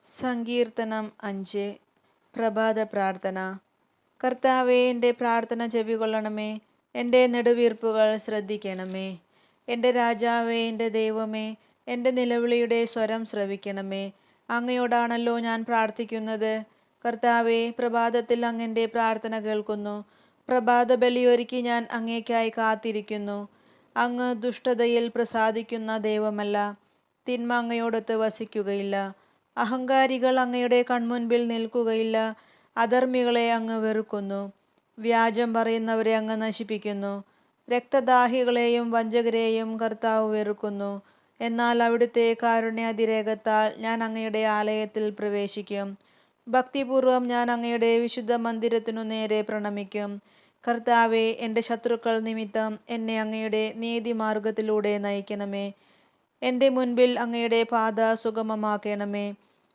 സങ്കീർത്തനം 5. പ്രഭാത പ്രാർത്ഥന. കർത്താവേ, എൻ്റെ പ്രാർത്ഥന ചെവികൊള്ളണമേ. എൻ്റെ നെടുവീർപ്പുകൾ ശ്രദ്ധിക്കണമേ. എൻ്റെ രാജാവേ, എൻ്റെ ദൈവമേ, എൻ്റെ നിലവിളിയുടെ സ്വരം ശ്രവിക്കണമേ. അങ്ങയോടാണല്ലോ ഞാൻ പ്രാർത്ഥിക്കുന്നത്. കർത്താവേ, പ്രഭാതത്തിൽ അങ്ങൻ്റെ പ്രാർത്ഥന കേൾക്കുന്നു. പ്രഭാത ബലിയൊരുക്കി ഞാൻ അങ്ങേക്കായി കാത്തിരിക്കുന്നു. അങ്ങ് ദുഷ്ടതയിൽ പ്രസാദിക്കുന്ന ദൈവമല്ല. തിന്മ അങ്ങയോടൊത്ത് വസിക്കുകയില്ല. അഹങ്കാരികൾ അങ്ങയുടെ കൺമുൻപിൽ നിൽക്കുകയില്ല. അധർമ്മികളെ അങ്ങ് വെറുക്കുന്നു. വ്യാജം പറയുന്നവരെ അങ്ങ് നശിപ്പിക്കുന്നു. രക്തദാഹികളെയും വഞ്ചകരെയും കർത്താവ് വെറുക്കുന്നു. എന്നാൽ അവിടുത്തെ കാരുണ്യാതിരേകത്താൽ ഞാൻ അങ്ങയുടെ ആലയത്തിൽ പ്രവേശിക്കും. ഭക്തിപൂർവം ഞാൻ അങ്ങയുടെ വിശുദ്ധ മന്ദിരത്തിനു നേരെ പ്രണമിക്കും. കർത്താവെ, എൻ്റെ ശത്രുക്കൾ നിമിത്തം എന്നെ അങ്ങയുടെ നീതിമാർഗത്തിലൂടെ നയിക്കണമേ. എൻ്റെ മുൻപിൽ അങ്ങയുടെ പാത സുഗമമാക്കണമേ.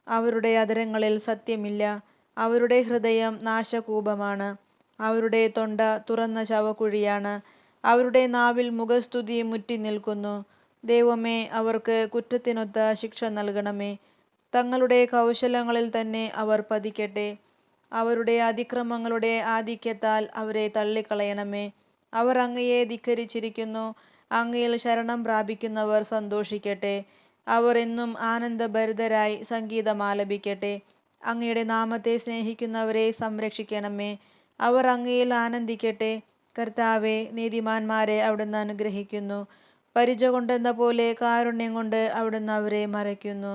അവരുടെ അധരങ്ങളിൽ സത്യമില്ല. അവരുടെ ഹൃദയം നാശകൂപമാണ്. അവരുടെ തൊണ്ട തുറന്ന ശവക്കുഴിയാണ്. അവരുടെ നാവിൽ മുഖസ്തുതി മുറ്റി നിൽക്കുന്നു. ദൈവമേ, അവർക്ക് കുറ്റത്തിനൊത്ത ശിക്ഷ നൽകണമേ. തങ്ങളുടെ കൗശലങ്ങളിൽ തന്നെ അവർ പതിക്കട്ടെ. അവരുടെ അതിക്രമങ്ങളുടെ ആധിക്യത്താൽ അവരെ തള്ളിക്കളയണമേ. അവർ അങ്ങയെ ധിക്കരിച്ചിരിക്കുന്നു. അങ്ങയിൽ ശരണം പ്രാപിക്കുന്നവർ സന്തോഷിക്കട്ടെ. അവർ എന്നും ആനന്ദഭരിതരായി സംഗീതം ആലപിക്കട്ടെ. അങ്ങയുടെ നാമത്തെ സ്നേഹിക്കുന്നവരെ സംരക്ഷിക്കണമേ. അവർ അങ്ങയിൽ ആനന്ദിക്കട്ടെ. കർത്താവെ, നീതിമാന്മാരെ അവിടുന്ന് അനുഗ്രഹിക്കുന്നു. പരിച കൊണ്ടെന്ന പോലെ കാരുണ്യം കൊണ്ട് അവിടുന്ന് അവരെ മറയ്ക്കുന്നു.